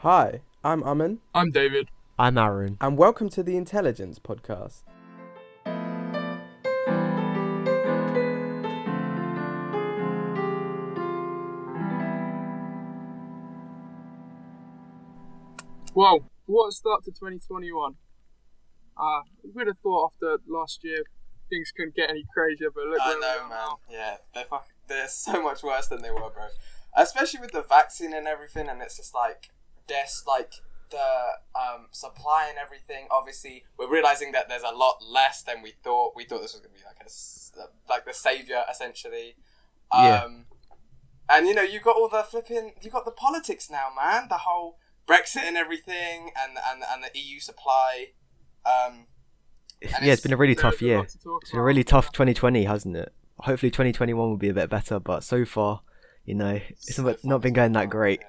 Hi, I'm Aman. I'm David. I'm Aaron. And welcome to the Intelli Gents podcast. Wow, what a start to 2021. We'd have thought after last year things couldn't get any crazier, but look where we are man. now. Yeah, they're so much worse than they were, bro. Especially with the vaccine and everything, and it's just like there's like the supply and everything. Obviously, we're realizing that there's a lot less than we thought. We thought this was gonna be like the savior essentially. And you got all the you got the politics now, man. The whole Brexit and everything, and the EU supply. It's been a really tough year. It's been a really tough 2020, hasn't it? Hopefully 2021 will be a bit better, but so far, it's not been going that great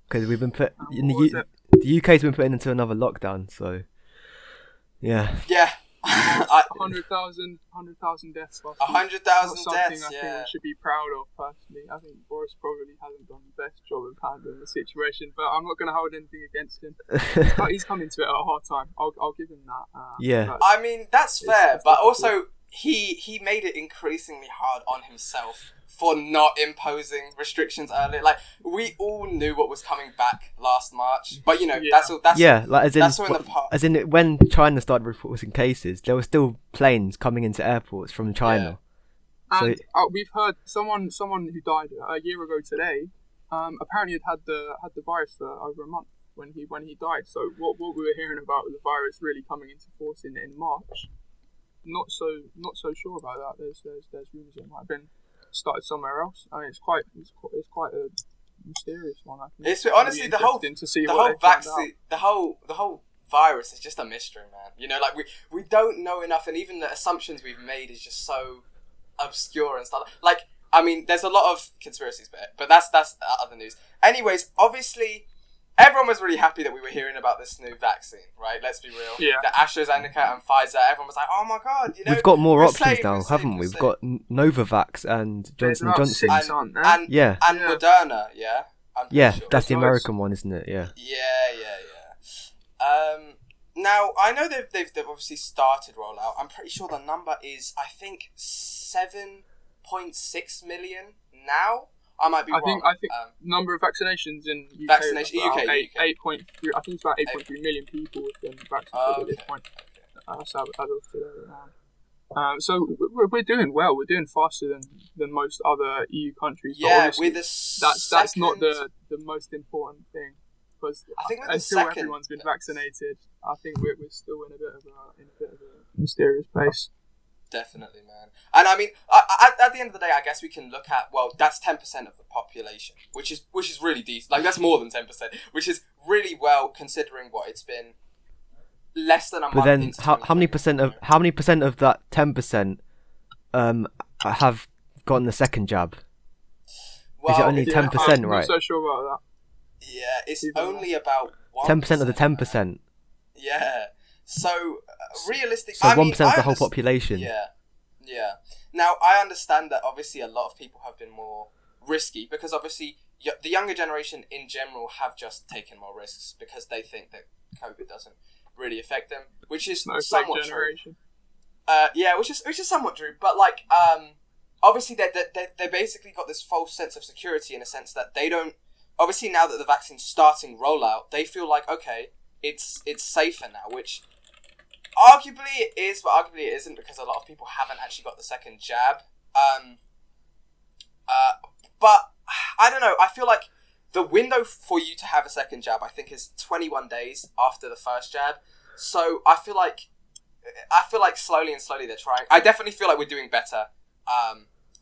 because we've been put in the UK's been put into another lockdown. So, yeah. 100,000 deaths. 100,000 deaths. I think we should be proud of personally. I think Boris probably hasn't done the best job of handling the situation, but I'm not going to hold anything against him. He's come into it at a hard time. I'll give him that. I mean, that's fair, but also he made it increasingly hard on himself for not imposing restrictions earlier. Like, we all knew what was coming back last March, but that's all in the past. As in, when China started reporting cases, there were still planes coming into airports from China. And we've heard someone who died a year ago today. Apparently had the virus for over a month when he died. So what we were hearing about the virus really coming into force in March, not so sure about that. There's rumours it might have been started somewhere else. I mean, it's quite a mysterious one. I think it's honestly the whole vaccine, the whole virus is just a mystery, man. Like we don't know enough, and even the assumptions we've made is just so obscure and stuff. Like, I mean, there's a lot of conspiracies, but that's other news. Anyways, obviously, everyone was really happy that we were hearing about this new vaccine, right? Let's be real. Yeah. The AstraZeneca and Pfizer, everyone was like, oh my god, We've got more options now, haven't we? We've got Novavax and Johnson & Johnson. And Moderna, yeah? Sure. That's the American one, isn't it? Yeah. Now, I know they've obviously started rollout. I'm pretty sure the number is, I think, 7.6 million now. I might be wrong. I think number of vaccinations in UK. UK. 8.3. I think it's about 8.3 million people have been vaccinated at this point. As of today. So we're doing well. We're doing faster than most other EU countries. Yeah, we're the that's not the most important thing, because I think until everyone's been vaccinated, I think we're still in a bit of a mysterious place. Definitely, man. And I mean, at the end of the day, I guess we can look at, well, that's 10% of the population, which is really decent. Like, that's more than 10%, which is really well considering what it's been. Less than a month. But then, how many percent of that 10% have gotten the second jab? Well, is it only 10%, right? I'm right? not so sure about that. Yeah, it's only about 10% of the 10%. Yeah. So, realistically... So 1% of the whole population. Yeah. Now, I understand that obviously a lot of people have been more risky, because obviously the younger generation in general have just taken more risks because they think that COVID doesn't really affect them, which is somewhat true. Which is somewhat true. But like, obviously they basically got this false sense of security in a sense that they don't. Obviously, now that the vaccine's starting rollout, they feel like, okay, it's safer now, which arguably it is, but arguably it isn't, because a lot of people haven't actually got the second jab. But I don't know. I feel like the window for you to have a second jab, I think, is 21 days after the first jab. So I feel like slowly they're trying. I definitely feel like we're doing better,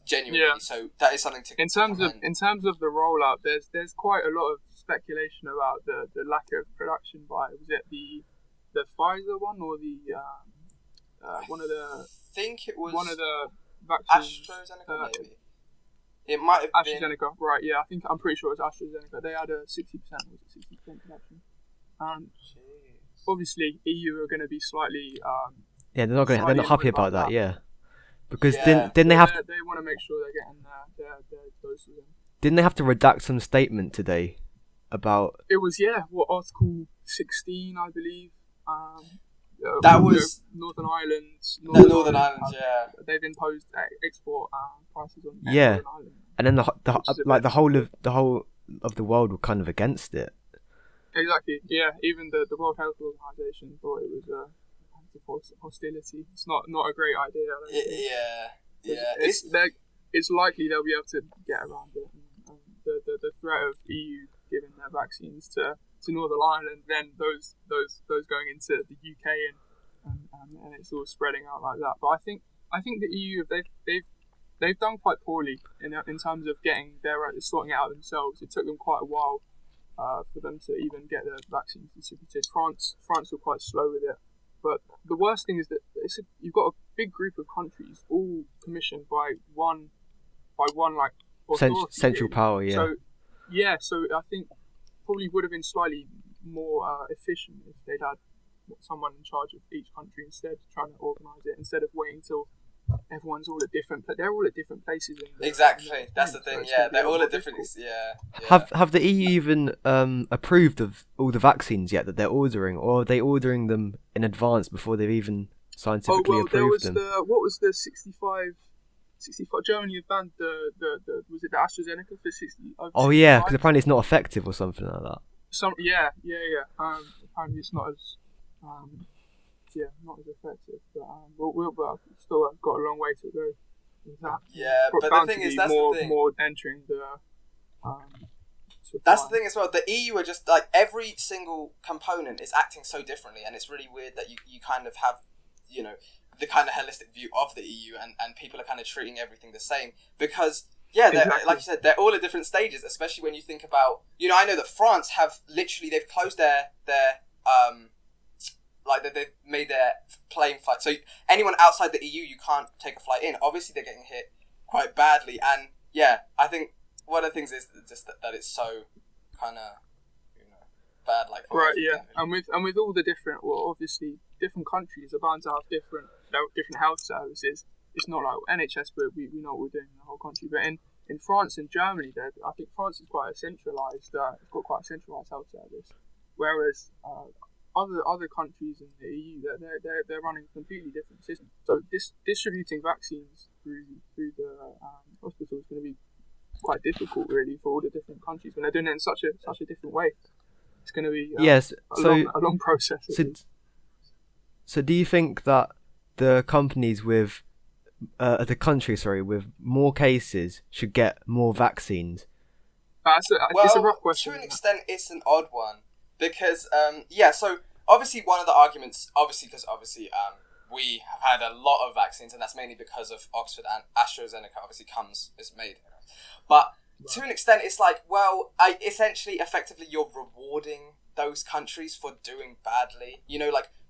genuinely. Yeah. So that is something to. In terms of the rollout, there's quite a lot of speculation about the lack of production by, was it the Pfizer one or the one of the? I think it was one of the vaccines. AstraZeneca, maybe. It might have been AstraZeneca, right? Yeah, I'm pretty sure it's AstraZeneca. They had a 60% production. Obviously, EU are going to be slightly. They're not happy about that. Yeah, because didn't they want to make sure they're getting their doses in. Didn't they have to redact some statement today about? It was Article 16, I believe. That was Northern Ireland. Northern Ireland. They've imposed export prices on Yeah. Northern Ireland. And then the whole of the world were kind of against it. Exactly. Yeah. Even the World Health Organization thought it was a hostility. It's not a great idea. I don't think. It's likely they'll be able to get around it. And the threat of EU giving their vaccines to Northern Ireland, then those going into the UK and it's all spreading out like that. But I think the EU they've done quite poorly in terms of getting sorting it out themselves. It took them quite a while for them to even get their vaccines distributed. France were quite slow with it. But the worst thing is that you've got a big group of countries all commissioned by one like authority, central power. Yeah. So I think probably would have been slightly more efficient if they'd had someone in charge of each country instead, trying to organise it instead of waiting until everyone's all at different. They're all at different places. Exactly, that's the thing. Yeah, they're all at different. Yeah. Have the EU even approved of all the vaccines yet that they're ordering, or are they ordering them in advance before they've even scientifically approved them? What was the 65? Germany have banned the was it the AstraZeneca for 60? Oh yeah, because apparently it's not effective or something like that. Apparently it's not as not as effective, but we'll still got a long way to go with that. Yeah, but the thing is, that's the thing. More entering the. That's the thing as well. The EU are just like every single component is acting so differently, and it's really weird that you kind of have, the kind of holistic view of the EU, and people are kind of treating everything the same because. Yeah, exactly. Like you said, they're all at different stages, especially when you think about, I know that France they've closed their they've made their plane flight. So anyone outside the EU, you can't take a flight in. Obviously, they're getting hit quite badly. And yeah, I think one of the things is just that it's so kind of, bad. Right, yeah. And with all the different, obviously, different countries are bound to have different health services. It's not like NHS, but we know what we're doing in the whole country. But in France and Germany, I think France is quite a centralised. It's got quite a centralised health service, whereas other countries in the EU they're running a completely different system. So distributing vaccines through the hospital is going to be quite difficult, really, for all the different countries when they're doing it in such a different way. It's going to be a long process. So do you think that the countries with more cases should get more vaccines? It's a rough question. To an extent, it's an odd one because so obviously one of the arguments, because we have had a lot of vaccines, and that's mainly because of Oxford and AstraZeneca. Obviously, is made, but to an extent, it's like, essentially, effectively, you're rewarding those countries for doing badly.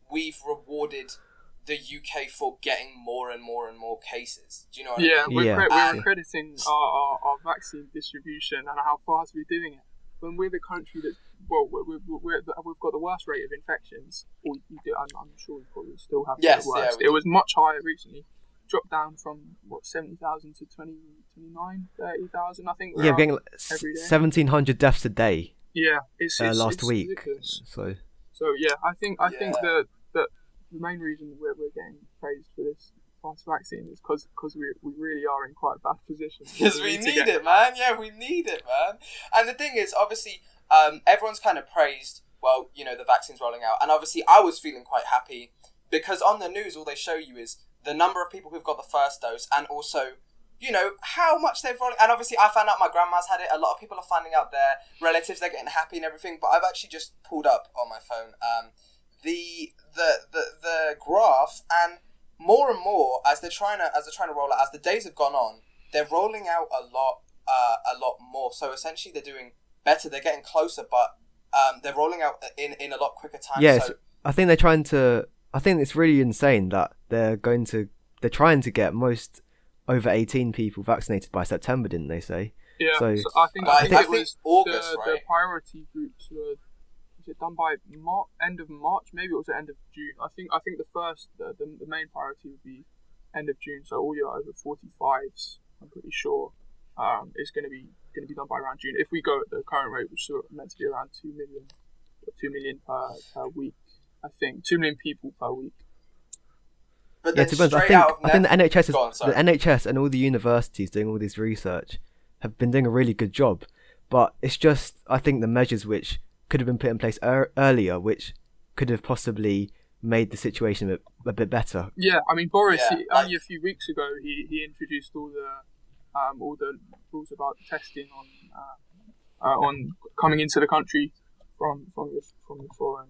We've rewarded the UK for getting more and more and more cases. Do you know what I mean? We're accrediting our vaccine distribution and how fast we're doing it. When we're the country that's we've got the worst rate of infections. I'm sure we probably still have the worst. It was much higher recently. Dropped down from 70,000 to 29, 30,000. I think. We're getting 1,700 deaths a day. Yeah, it's last week. Ridiculous. So yeah, I think that the main reason we're getting praised for this fast vaccine is because we really are in quite a bad position. Because we need it, man. Yeah, we need it, man. And the thing is, obviously, everyone's kind of praised, the vaccine's rolling out. And obviously, I was feeling quite happy because on the news, all they show you is the number of people who've got the first dose and also, how much they've rolling. And obviously, I found out my grandma's had it. A lot of people are finding out their relatives, they're getting happy and everything. But I've actually just pulled up on my phone the graph, and more as they're trying to roll out, as the days have gone on, they're rolling out a lot more. So essentially, they're doing better. They're getting closer, but they're rolling out in a lot quicker time. Yes, so, I think they're trying to. I think it's really insane that they're trying to get most over 18 people vaccinated by September, didn't they say? Yeah. So I think it was August, right? The priority groups were. Was it done by end of March? Maybe it was the end of June. I think the main priority would be end of June. So all your over 45s, I'm pretty sure, is going to be going to be done by around June. If we go at the current rate, which is meant to be around 2 million per week, I think 2 million people per week. But Yeah, then to be honest, I think the NHS Go on, sorry. the NHS and all the universities doing all this research have been doing a really good job. But it's just, I think, the measures which could have been put in place earlier, which could have possibly made the situation a bit better. Yeah, I mean, Boris, Yeah, only a few weeks ago, he introduced all the rules about testing on coming into the country from the foreign.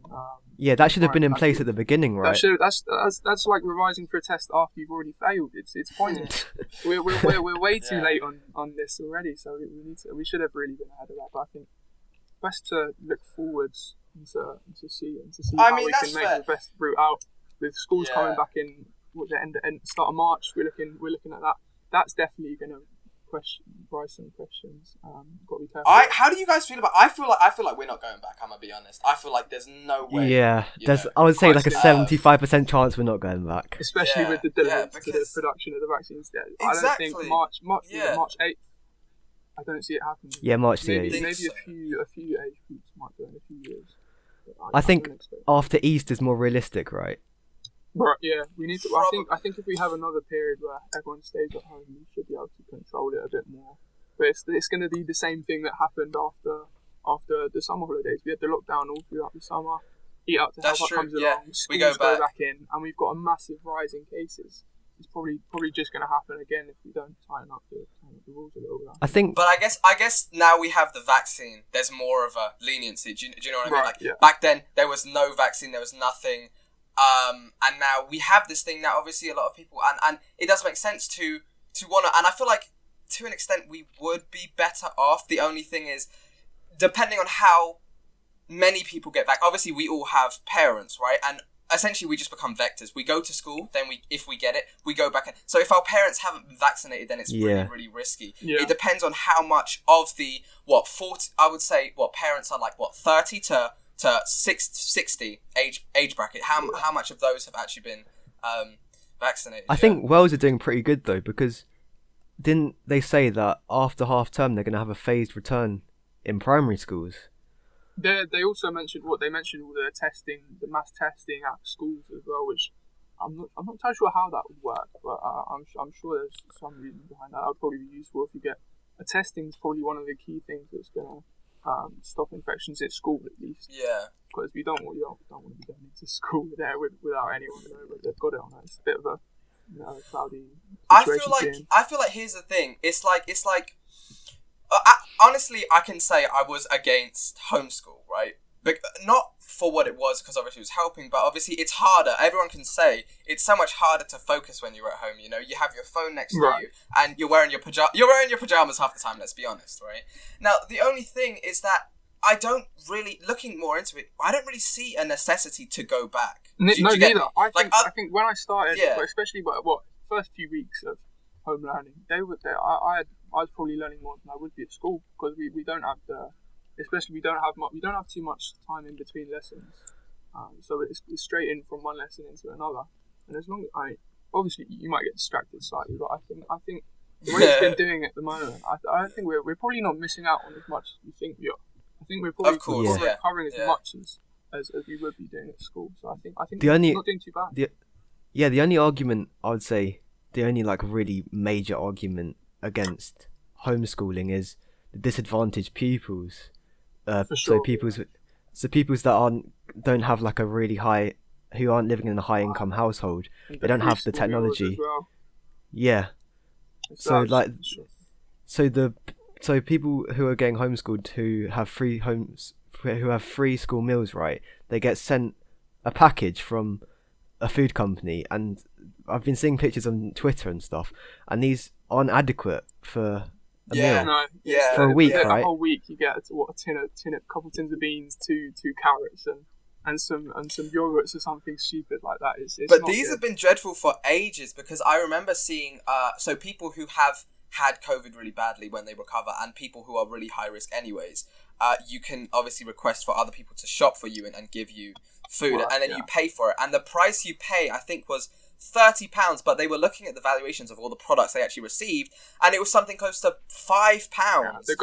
Yeah, that should have been in country. place at the beginning, right? That's like revising for a test after you've already failed. It's pointless. we're way too late on this already, so we should have really been ahead of that. But I think best to look forwards and to see how we can make the best route out. With schools coming back in start of March, we're looking at that. That's definitely going to raise some questions. Got to be careful. How do you guys feel about? I feel like we're not going back. I'm gonna be honest. I feel like there's no way. Yeah, I would say like a 75% chance we're not going back. Especially with the delays to the production of the vaccines. Exactly. I don't think March 8th. I don't see it happening. Yeah, March the 8th. Maybe a few age groups might go in a few years. I think after Easter is more realistic, right? Right, yeah, we need to. I think if we have another period where everyone stays at home, we should be able to control it a bit more. But it's going to be the same thing that happened after the summer holidays. We had the lockdown all throughout the summer. Eat out to help out comes along. Schools go back in, and we've got a massive rise in cases. It's probably just going to happen again if we don't tighten up the rules a little bit. But I guess now we have the vaccine. There's more of a leniency. Do you know what I mean? Right, Like yeah. Back then, there was no vaccine. There was nothing. And now we have this thing now. Obviously, a lot of people, and it does make sense to want to. And I feel like to an extent we would be better off. The only thing is, depending on how many people get back. Obviously, we all have parents, right? And essentially, we just become vectors. We go to school, then if we get it, we go back. So if our parents haven't been vaccinated, then it's really, really risky. Yeah. It depends on how much of the 40. I would say parents are like 30 to 60 age bracket. How much of those have actually been vaccinated? I think Wales are doing pretty good though, because didn't they say that after half term they're going to have a phased return in primary schools? They also mentioned all the testing, the mass testing at schools as well, which I'm not entirely sure how that would work, but I'm sure there's some reason behind that. That would probably be useful if you get testing is probably one of the key things that's going to stop infections at school at least. Yeah. Because we don't want to be going into school there without anyone knowing whether they've got it or not. It's a bit of a cloudy situation. I feel like here's the thing. It's like honestly, I can say I was against homeschool, right? But not for what it was, because obviously it was helping, but obviously it's harder. Everyone can say it's so much harder to focus when you're at home. You know, you have your phone next to you, and you're wearing your pajamas half the time. Let's be honest, right? Now, the only thing is that I don't really, looking more into it, I don't really see a necessity to go back. Neither. I think when I started, especially first few weeks of home learning, I was probably learning more than I would be at school, because we don't have too much time in between lessons, so it's straight in from one lesson into another. And as long as obviously you might get distracted slightly, but I think the way it's been doing it at the moment, I think we're probably not missing out on as much as we think we are. I think we're probably covering as much as we would be doing at school. So I think we're not doing too bad. The only argument I would say, the only really major argument against homeschooling is the disadvantaged pupils. So pupils that don't have a really high, who aren't living in a high income household, they don't have the technology. Well. Yeah. So people who are getting homeschooled, who have free school meals, right? They get sent a package from a food company, and I've been seeing pictures on Twitter and stuff, and these aren't adequate for a meal. For a week, right? A whole week you get a couple tins of beans, two carrots, and some yogurts or something stupid like that. But these have been dreadful for ages, because I remember seeing so people who have had COVID really badly, when they recover, and people who are really high risk anyways, you can obviously request for other people to shop for you and give you food, and then you pay for it. And the price you pay, I think, was £30, but they were looking at the valuations of all the products they actually received, and it was something close to £5. The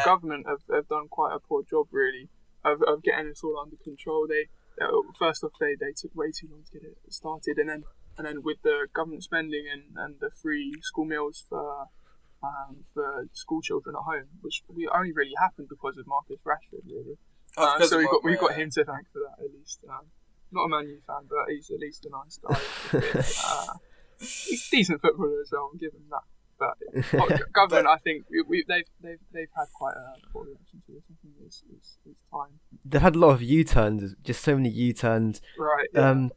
government have done quite a poor job, really, of getting this all under control. First off, they took way too long to get it started, and then with the government spending and the free school meals for school children at home, which only really happened because of Marcus Rashford, really. So we got him to thank for that, at least. Not a Man U fan, but he's at least a nice guy. He's a decent footballer as well. I'll give him that. But government, I think they've had quite a poor reaction to this. I think it's time. They've had a lot of U-turns, just so many U-turns. Right.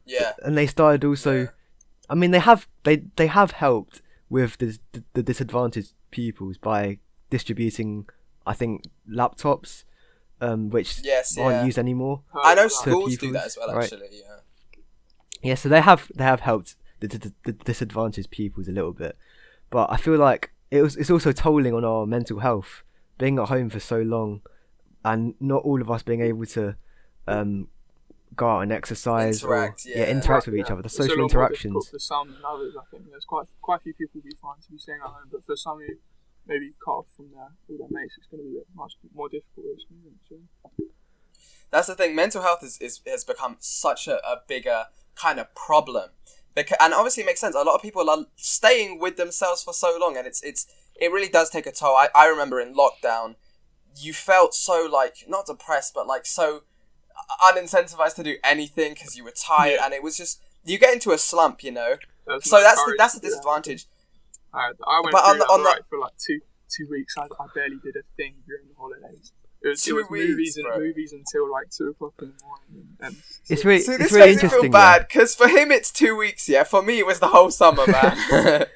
Yeah. And they started also. Yeah. I mean, they have helped with the disadvantaged pupils by distributing, I think, laptops, which aren't used anymore. I know schools do that as well, right? Actually. Yeah. Yeah, so they have helped the disadvantaged pupils a little bit, but I feel like it's also tolling on our mental health, being at home for so long, and not all of us being able to go out and exercise interact with each other. The social interactions. More for some than others, I think there's quite a few people who be fine to be staying at home, but for some who maybe cut off from all their mates, it's going to be a much more difficult experience. That's the thing. Mental health has become such a bigger kind of problem, and obviously it makes sense. A lot of people are staying with themselves for so long, and it really does take a toll. I remember in lockdown, you felt so not depressed, but so unincentivized to do anything because you were tired, and it was just you get into a slump, So that's the disadvantage. I went through for 2 weeks. I barely did a thing during the holidays. It was movies until 2:00 in the morning. And it's really this really makes me feel bad because for him it's 2 weeks. Yeah, for me it was the whole summer, man.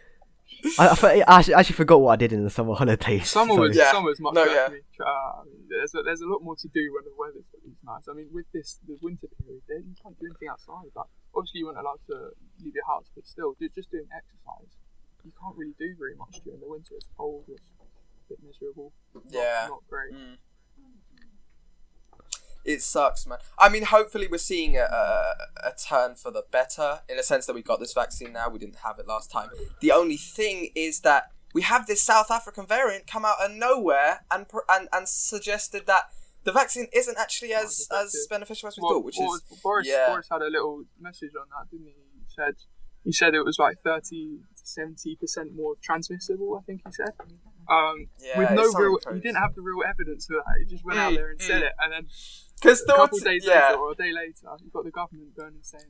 I actually forgot what I did in the summer holidays. Summer's much better. There's a lot more to do when the weather's at least nice. I mean, with the winter period, you can't do anything outside. But obviously, you weren't allowed to leave your house, but still, just doing exercise, you can't really do very much during the winter. It's cold, it's a bit miserable. Not great. Mm. It sucks, man. I mean, hopefully we're seeing a turn for the better in a sense that we got this vaccine now. We didn't have it last time. The only thing is that we have this South African variant come out of nowhere and suggested that the vaccine isn't actually as beneficial as we thought, which is... Boris had a little message on that, didn't he? He said it was 30 to 70% more transmissible, I think he said. With no real... He didn't have the real evidence for that. He just went out there and said it, and then... A couple of days later, or a day later, you've got the government going and saying,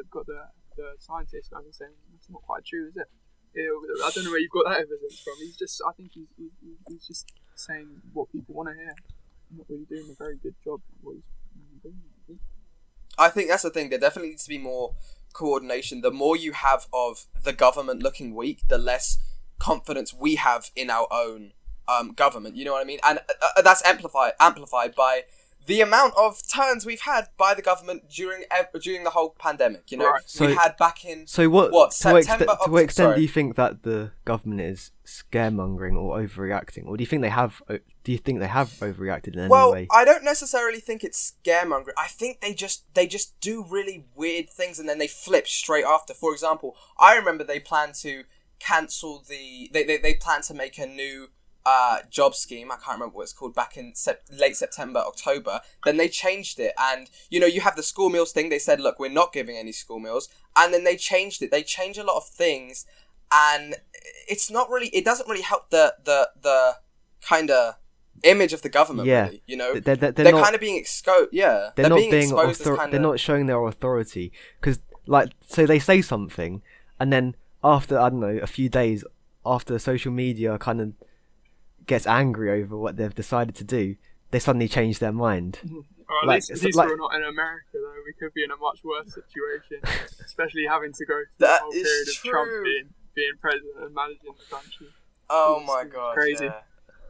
got the scientists going and saying, that's not quite true, is it? I don't know where you've got that evidence from. I think he's just saying what people want to hear. Not really doing a very good job of what he's doing. I think that's the thing. There definitely needs to be more coordination. The more you have of the government looking weak, the less confidence we have in our own government. You know what I mean? And that's amplified by the amount of turns we've had by the government during the whole pandemic, Right. So, we had back in September. To what extent do you think that the government is scaremongering or overreacting, or do you think they have overreacted in any way? Well, I don't necessarily think it's scaremongering. I think they just do really weird things and then they flip straight after. For example, I remember they planned to cancel they planned to make a new job scheme. I can't remember what it's called, back in late September, October. Then they changed it, and you have the school meals thing. They said, look, we're not giving any school meals, and then they changed it. They changed a lot of things, and it doesn't really help the kind of image of the government, really. They're kind of being exposed. Yeah, they're not being exposed they're not showing their authority, because so they say something, and then after, I don't know, a few days after social media kind of gets angry over what they've decided to do, they suddenly change their mind. Well, at least we're not in America, though. We could be in a much worse situation, especially having to go through the whole period of Trump being president and managing the country. Oh my god, crazy. Yeah.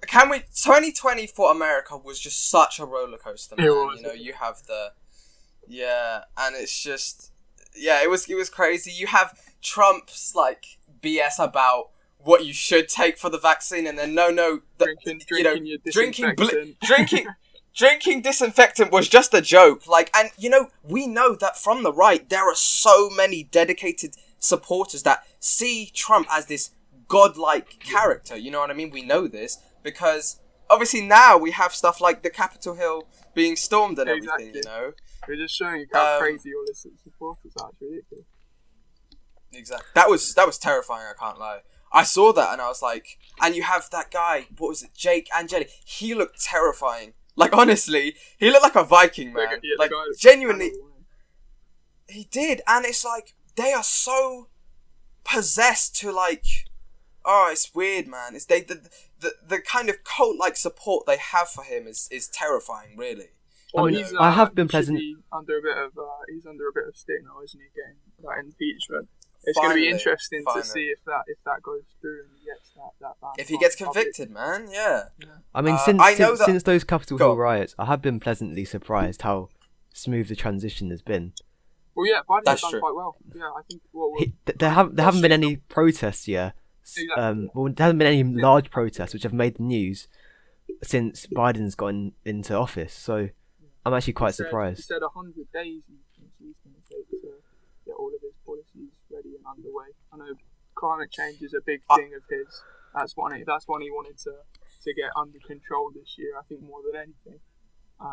2020 for America was just such a roller coaster, man. It was. You have and it's just, it was crazy. You have Trump's BS about what you should take for the vaccine, and then drinking Drinking disinfectant was just a joke. Like, and we know that from the right, there are so many dedicated supporters that see Trump as this godlike character. You know what I mean? We know this because obviously now we have stuff like the Capitol Hill being stormed and everything. Exactly. We're just showing how crazy all this supporters are. It's ridiculous. Exactly. That was terrifying. I can't lie. I saw that and I was like, and you have that guy. What was it? Jake Angeli. He looked terrifying. Like, honestly, he looked like a Viking, man. Like, genuinely, he did. And it's like, they are so possessed to, like, oh, it's weird, man. It's the kind of cult-like support they have for him is terrifying, really. Well, I mean, I have been pleasant. He's under a bit of stick now, isn't he? Getting that impeachment. It's going to be interesting to see if that goes through and he gets that ban. If he gets convicted, man, yeah. I mean, since those Capitol Hill riots, I have been pleasantly surprised how smooth the transition has been. Well, yeah, Biden's done quite well. Yeah, I think. There haven't been any protests yet. Exactly. There haven't been any large protests which have made the news since Biden's gotten into office. So I'm actually quite surprised. He said 100 days he's going to take to get all of his policies ready and underway. I know climate change is a big thing of his. That's one he wanted to get under control this year. I think more than anything.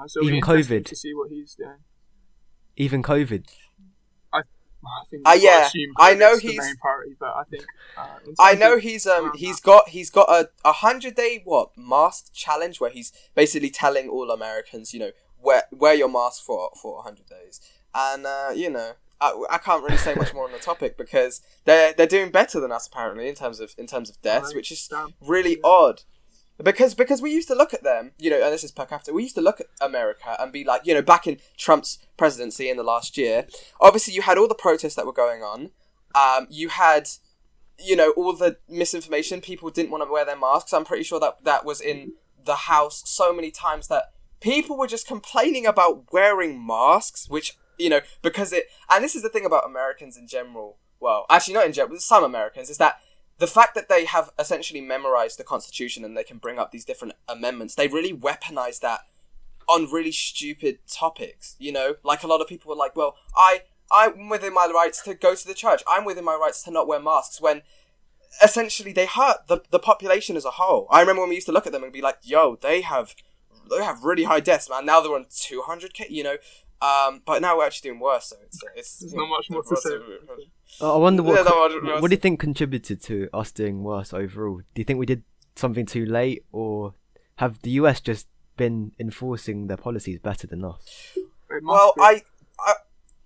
So even COVID. To see what he's doing. Even COVID. I think. I know he's the main priority, but I think. I know he's got a 100-day mask challenge where he's basically telling all Americans, wear your mask for 100 days, and I can't really say much more on the topic because they're doing better than us apparently in terms of deaths, which is really odd. Because we used to look at them, and this is per capita, we used to look at America and be like, back in Trump's presidency in the last year, obviously you had all the protests that were going on, you had, all the misinformation, people didn't want to wear their masks. I'm pretty sure that was in the House so many times that people were just complaining about wearing masks, which, because and this is the thing about Americans in general, well, actually not in general, some Americans, is that the fact that they have essentially memorized the Constitution and they can bring up these different amendments, they really weaponize that on really stupid topics, Like a lot of people were like, well, I'm within my rights to go to the church. I'm within my rights to not wear masks, when essentially they hurt the population as a whole. I remember when we used to look at them and be like, yo, they have really high deaths, man. Now they're on 200K, but now we're actually doing worse, so it's there's not much more to say. I wonder what do you think contributed to us doing worse overall? Do you think we did something too late, or have the US just been enforcing their policies better than us? Well, I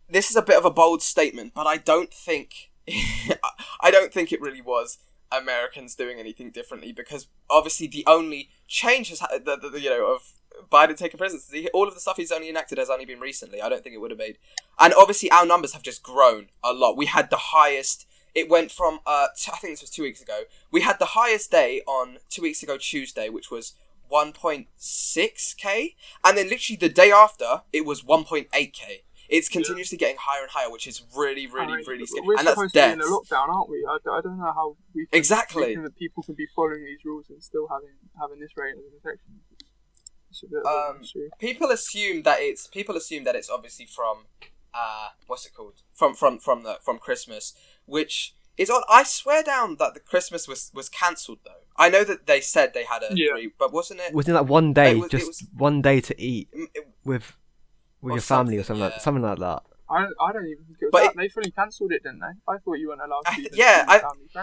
this is a bit of a bold statement, but I don't think it really was Americans doing anything differently, because obviously the only change has of Biden taking presidency, all of the stuff he's only enacted has only been recently. I don't think it would have made. And obviously our numbers have just grown a lot. We had the highest, it went from, I think this was 2 weeks ago. We had the highest day on 2 weeks ago Tuesday, which was 1.6k. And then literally the day after, it was 1.8k. It's continuously getting higher and higher, which is really, really, really scary. We're and that's supposed to be in a lockdown, aren't we? I don't know how we can think that people can be following these rules and still having this rate of infection. People assume that it's obviously from what's it called? From Christmas, which is odd. I swear down that the Christmas was cancelled though. I know that they said they had but wasn't it? Wasn't that one day? It was one day to eat with your family or something like that. I don't even think it was that. They fully cancelled it, didn't they? I thought you weren't allowed to see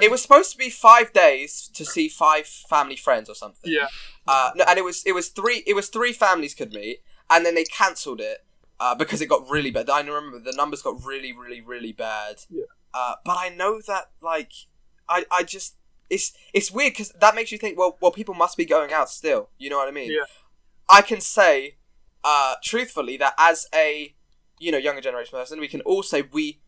it was supposed to be 5 days to see 5 family friends or something. Yeah. No, and it was 3 families could meet, and then they cancelled it because it got really bad. I remember the numbers got really, really, really bad. Yeah. But I know that I just it's weird because that makes you think, well, people must be going out still. You know what I mean? Yeah. I can say, truthfully, that as a younger generation person, we can all say we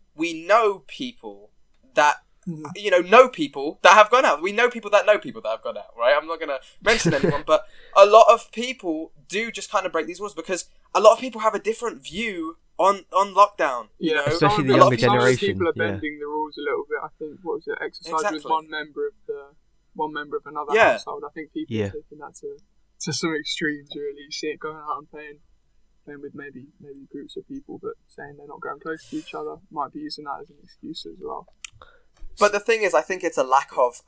know people that know people that have gone out. We know people that know people that have gone out, right? I'm not going to mention anyone, but a lot of people do just kind of break these rules because a lot of people have a different view on lockdown. You know? Especially the younger generation. People are bending the rules a little bit. I think exercise was one member of another household. I think people are taking that to some extremes, really. You see it going out and playing with maybe groups of people, but saying they're not going close to each other, might be using that as an excuse as well. But the thing is, I think it's a lack of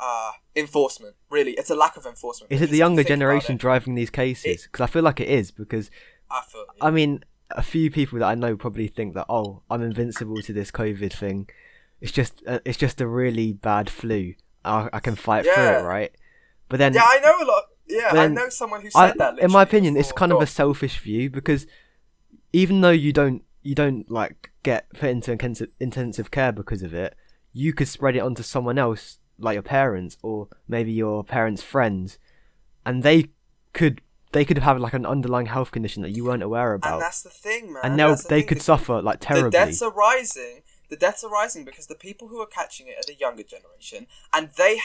enforcement. Really, it's a lack of enforcement. Is it the younger generation driving these cases? Because I feel like it is. Because I mean, a few people that I know probably think that, oh, I'm invincible to this COVID thing. It's just a really bad flu. I can fight through it, right? But then I know a lot. Yeah, I know someone who said that. In my opinion, it's kind of a selfish view, because even though you don't like get put into intensive care because of it, you could spread it onto someone else, like your parents or maybe your parents' friends, and they could have like an underlying health condition that you weren't aware about. And that's the thing, man. And now they could suffer like terribly. The deaths are rising because the people who are catching it are the younger generation, and they're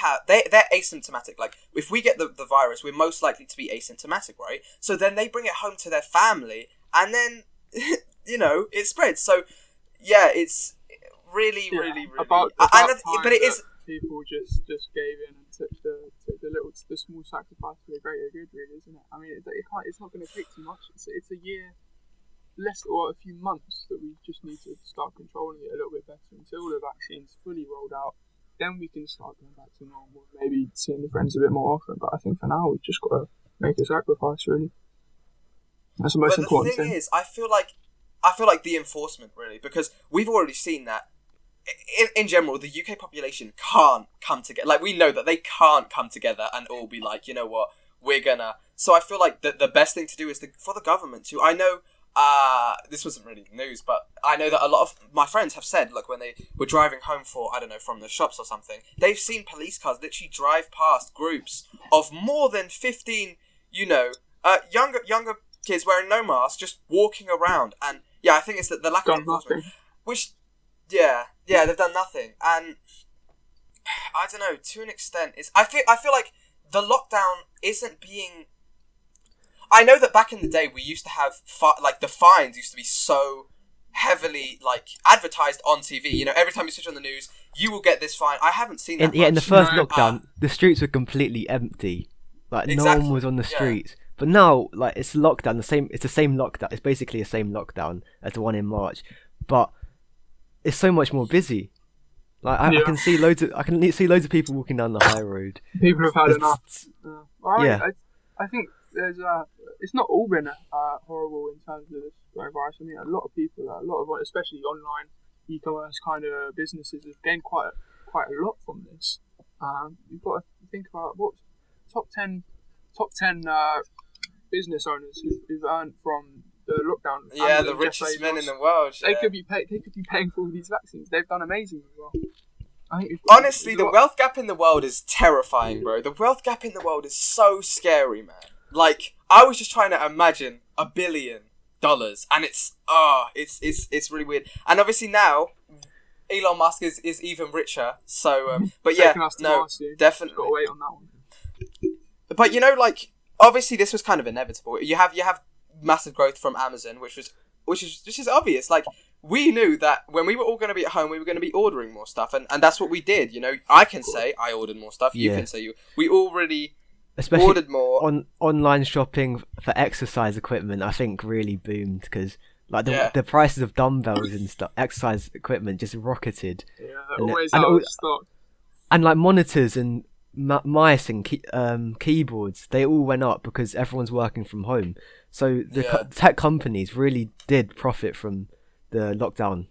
asymptomatic. Like, if we get the virus, we're most likely to be asymptomatic, right? So then they bring it home to their family, and then it spreads. So yeah, it's really about but it is. People just gave in and took the small sacrifice for the greater good, really, isn't it? I mean, it's not going to take too much. It's a year. A few months that we just need to start controlling it a little bit better until the vaccine's fully rolled out. Then we can start going back to normal, maybe seeing the friends a bit more often. But I think for now, we've just got to make a sacrifice, really. That's the most important thing. But the thing is, I feel like the enforcement, really, because we've already seen that in general, the UK population can't come together. Like, we know that they can't come together and all be like, you know what, we're gonna. So I feel like the best thing to do is for the government to. I know. This wasn't really news, but I know that a lot of my friends have said, like, when they were driving home from the shops or something, they've seen police cars literally drive past groups of more than 15, younger kids wearing no mask, just walking around. And yeah, I think it's the lack of enforcement, which, they've done nothing. And I don't know, to an extent, I feel like the lockdown isn't being. I know that back in the day we used to have the fines used to be so heavily like advertised on TV. Every time you switch on the news, you will get this fine. I haven't seen that. In the first lockdown, the streets were completely empty. Like, exactly. No one was on the streets. But now, like, it's lockdown. It's the same lockdown. It's basically the same lockdown as the one in March, but it's so much more busy. Like, I can see loads of people walking down the high road. People have had enough. Yeah. I think there's it's not all been horrible in terms of this coronavirus. I mean, a lot of especially online e-commerce kind of businesses have gained quite a lot from this. You've got to think about what's top 10 business owners who've earned from the lockdown. Yeah, the richest men in the world. They could be paying for all these vaccines. They've done amazing as well. Honestly, the wealth gap in the world is terrifying, bro. The wealth gap in the world is so scary, man. Like, I was just trying to imagine $1 billion, and it's really weird. And obviously now, Elon Musk is even richer. So, but yeah, no, definitely. Got to wait on that one. But obviously this was kind of inevitable. You have massive growth from Amazon, which is obvious. Like, we knew that when we were all going to be at home, we were going to be ordering more stuff, and that's what we did. I can say I ordered more stuff. You can say we already. Especially ordered more. Online shopping for exercise equipment, I think, really boomed because the prices of dumbbells and stuff, exercise equipment, just rocketed. Yeah, always out of stock. And like monitors and mice and keyboards, they all went up because everyone's working from home. So the tech companies really did profit from the lockdown.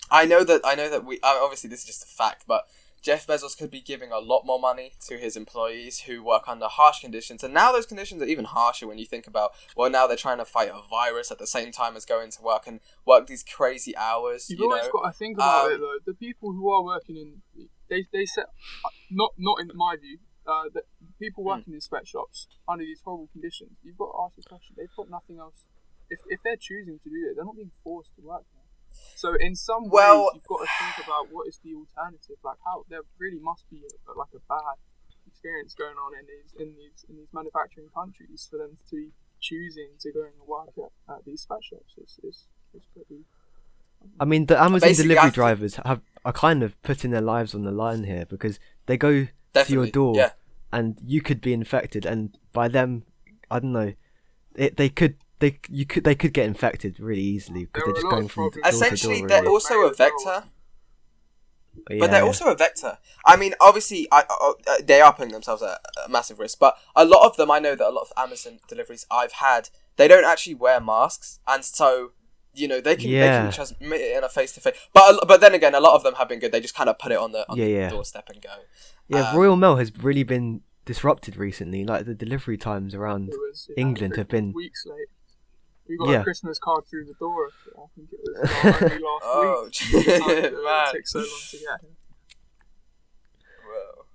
I know that we obviously this is just a fact, but Jeff Bezos could be giving a lot more money to his employees who work under harsh conditions. And now those conditions are even harsher when you think about, now they're trying to fight a virus at the same time as going to work and work these crazy hours. You've always got to think about it, though. The people who are working they set, not in my view, the people working in sweatshops under these horrible conditions, you've got to ask the question, they've got nothing else. If they're choosing to do it, they're not being forced to work there. So in some ways, you've got to think about what is the alternative. Like, how there really must be a bad experience going on in these manufacturing countries for them to be choosing to go and work at these sweatshops. It's pretty. I mean, the Amazon delivery drivers are kind of putting their lives on the line here because they go to your door and you could be infected, and by them, I don't know, they could get infected really easily because they're just going from door to door. Essentially, Really. they're also a vector. Yeah. But they're also a vector. I mean, obviously, they are putting themselves at a massive risk. But a lot of them, I know that a lot of Amazon deliveries I've had, they don't actually wear masks, and so they can transmit it in a face to face. But then again, a lot of them have been good. They just kind of put it on the doorstep and go. Yeah, Royal Mail has really been disrupted recently. Like the delivery times around England have been weeks late. We got a Christmas card through the door. I think it was only last week. It took so long to get here. Whoa.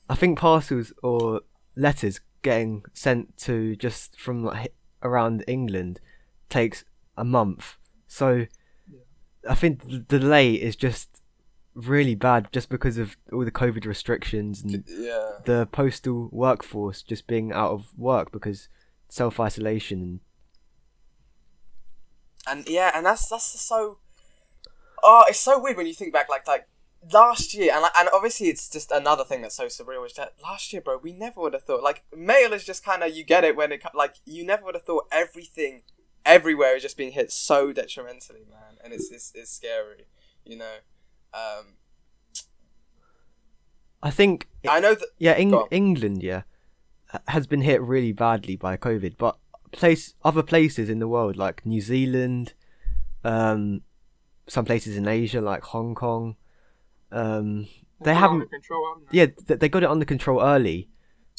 I think parcels or letters getting sent to just from like around England takes a month. So I think the delay is just really bad just because of all the COVID restrictions and the postal workforce just being out of work because self-isolation. And that's so. It's so weird when you think back, like last year, and obviously it's just another thing that's so surreal. Is that last year, bro, we never would have thought mail is just kind of you get it when it you never would have thought everything, everywhere is just being hit so detrimentally, man, and it's scary, I think I know that England has been hit really badly by COVID, but other places in the world like New Zealand, some places in Asia like Hong Kong, they haven't. Under control, haven't they? Yeah, they got it under control early.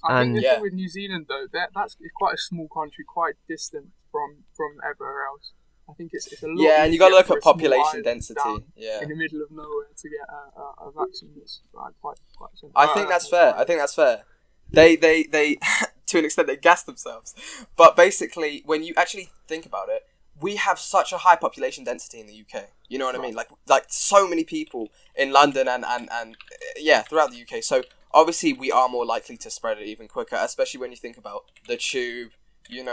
I think the thing with New Zealand though, that's quite a small country, quite distant from everywhere else. I think it's a lot. Yeah, and you got to look at population density. Yeah, in the middle of nowhere to get a vaccine that's quite simple. I think that's fair. They to an extent they gas themselves, but basically when you actually think about it, we have such a high population density in the UK. You know what I mean? Like so many people in London and throughout the UK. So obviously we are more likely to spread it even quicker, especially when you think about the tube. In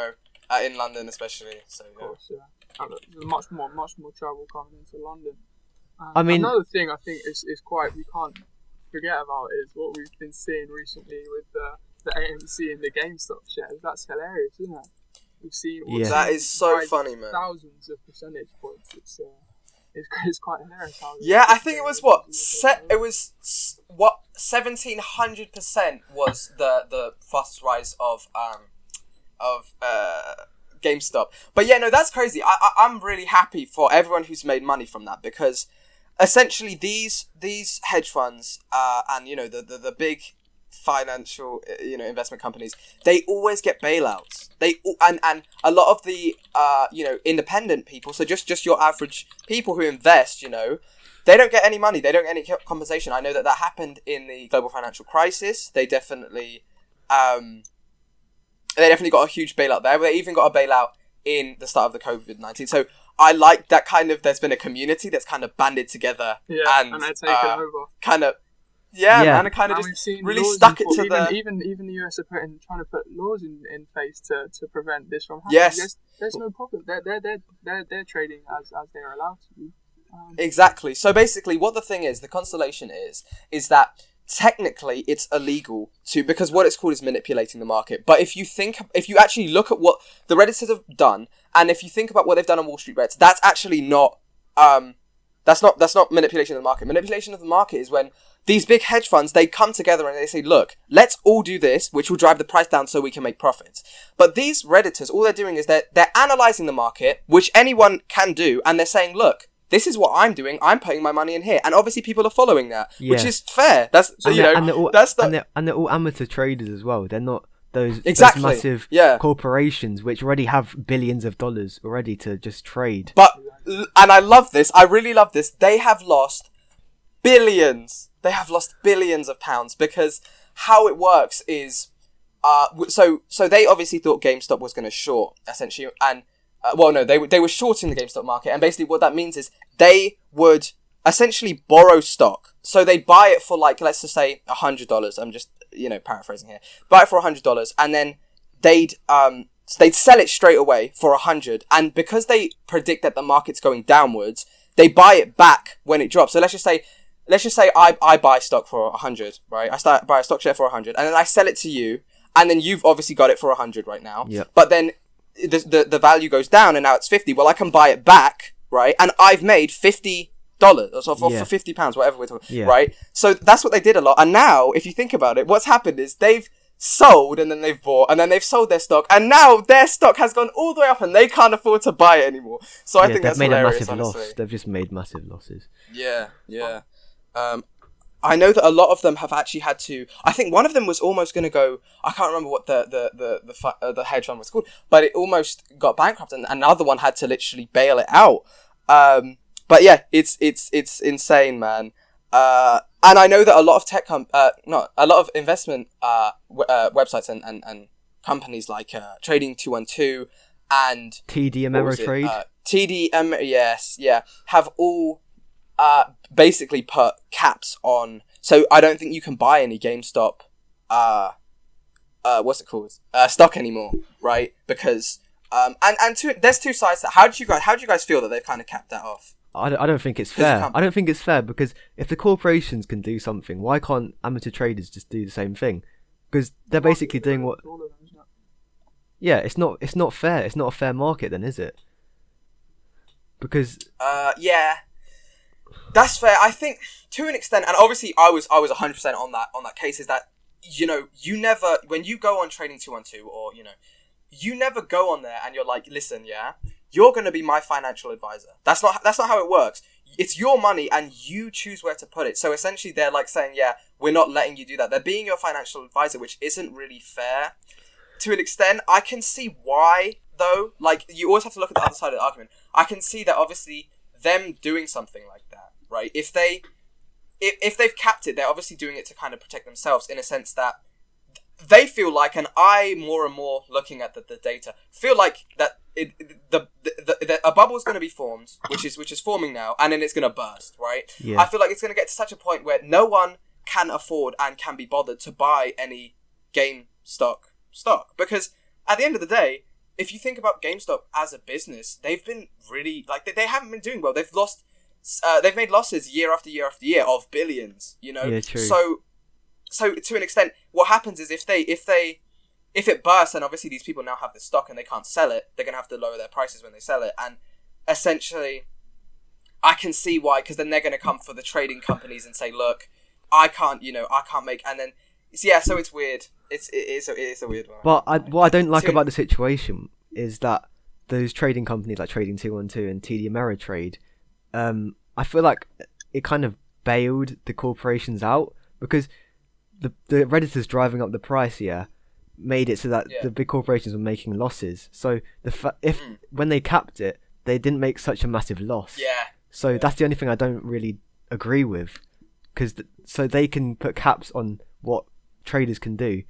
London especially. So of course, there's much more travel coming into London. I mean, another thing I think is quite we can't forget about is what we've been seeing recently with the AMC and the GameStop shares. That's hilarious, isn't it? We've seen that is so funny, man. Thousands of percentage points. It's quite hilarious. I think it was 1700% was the fastest rise of GameStop. But that's crazy. I'm really happy for everyone who's made money from that, because essentially these hedge funds and the big financial investment companies, they always get bailouts. And a lot of the independent people, so just your average people who invest, they don't get any money, they don't get any compensation. I know that happened in the global financial crisis. They definitely got a huge bailout there. They even got a bailout in the start of the COVID-19. So I like that kind of, there's been a community that's kind of banded together and they're taking over. Kind of, man, kind of just really stuck it to even the US are trying to put laws in place to prevent this from happening. Yes, there's no problem. They're trading as they're allowed to be. Exactly. So basically, what the thing is, the constellation is that technically it's illegal because what it's called is manipulating the market. But if you actually look at what the Redditors have done, and if you think about what they've done on Wall Street Reds, that's actually not that's not manipulation of the market. Manipulation of the market is when these big hedge funds, they come together and they say, look, let's all do this, which will drive the price down so we can make profits. But these Redditors, all they're doing is they're analyzing the market, which anyone can do, and they're saying, look, this is what I'm doing. I'm putting my money in here, and obviously people are following that, which is fair. That's they're all amateur traders as well. They're not those massive corporations which already have billions of dollars already to just trade. And I love this. I really love this. They have lost billions. They have lost billions of pounds because how it works is, so they obviously thought GameStop was going to short essentially, and. They were shorting the GameStop market, and basically what that means is they would essentially borrow stock. So they buy it for let's just say $100. I'm just paraphrasing here. Buy it for $100, and then they'd sell it straight away for $100. And because they predict that the market's going downwards, they buy it back when it drops. So let's just say let's just say I buy stock for 100, right? Buy a stock share for 100, and then I sell it to you, and then you've obviously got it for 100 right now. Yep. But then the value goes down, and now it's 50. Well, I can buy it back, right? And I've made $50 or for £50, whatever we're talking, right? So that's what they did a lot. And now, if you think about it, what's happened is they've sold, and then they've bought, and then they've sold their stock, and now their stock has gone all the way up, and they can't afford to buy it anymore. So I think that's hilarious. They've made a massive loss. They've just made massive losses. Yeah. I know that a lot of them have actually had to. I think one of them was almost going to go. I can't remember what the hedge fund was called, but it almost got bankrupt, and another one had to literally bail it out. But yeah, it's insane, man. And I know that a lot of a lot of investment websites and companies like Trading 212 and TD Ameritrade. TD have all basically put caps on. So I don't think you can buy any GameStop stock anymore, right? Because there's two sides to that. How do you guys feel that they've kind of capped that off? I don't think it's fair. I don't think it's fair because if the corporations can do something, why can't amateur traders just do the same thing? Because they're basically doing what. Yeah, it's not fair. It's not a fair market, then, is it? Because. Yeah, that's fair. I think to an extent, and obviously I was 100% on that case. Is that you never, when you go on Trading 212 or you never go on there and you're like, listen, you're going to be my financial advisor. That's not how it works. It's your money and you choose where to put it. So essentially they're like saying, we're not letting you do that. They're being your financial advisor, which isn't really fair. To an extent, I can see why, though. Like, you always have to look at the other side of the argument. I can see that obviously them doing something like that, right? If they've capped it, they're obviously doing it to kind of protect themselves in a sense that they feel like, and I more and more looking at the data, feel like that a bubble is going to be formed, which is forming now, and then it's going to burst, right? Yeah. I feel like it's going to get to such a point where no one can afford and can be bothered to buy any GameStop stock, because at the end of the day, if you think about GameStop as a business, they've been really they haven't been doing well. They've made losses year after year after year of billions, Yeah, true. So to an extent, what happens is if it bursts, and obviously these people now have the stock and they can't sell it, they're gonna have to lower their prices when they sell it, and essentially, I can see why, because then they're gonna come for the trading companies and say, look, I can't make, and then so it's weird. It's a weird one. But what I don't like about the situation is that those trading companies like Trading 212 and TD Ameritrade, I feel like it kind of bailed the corporations out because the Redditors driving up the price made it so that the big corporations were making losses. So when they capped it, they didn't make such a massive loss. So that's the only thing I don't really agree with, because so they can put caps on what traders can do.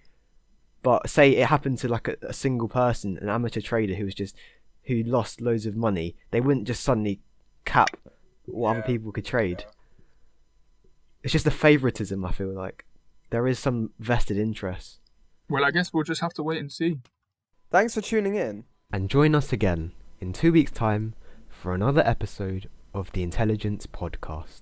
But say it happened to like a single person, an amateur trader who lost loads of money, they wouldn't just suddenly cap what other people could trade. It's just a favoritism, I feel like. There is some vested interest. Well, I guess we'll just have to wait and see. Thanks for tuning in. And join us again in 2 weeks' time for another episode of the Intelli Gents podcast.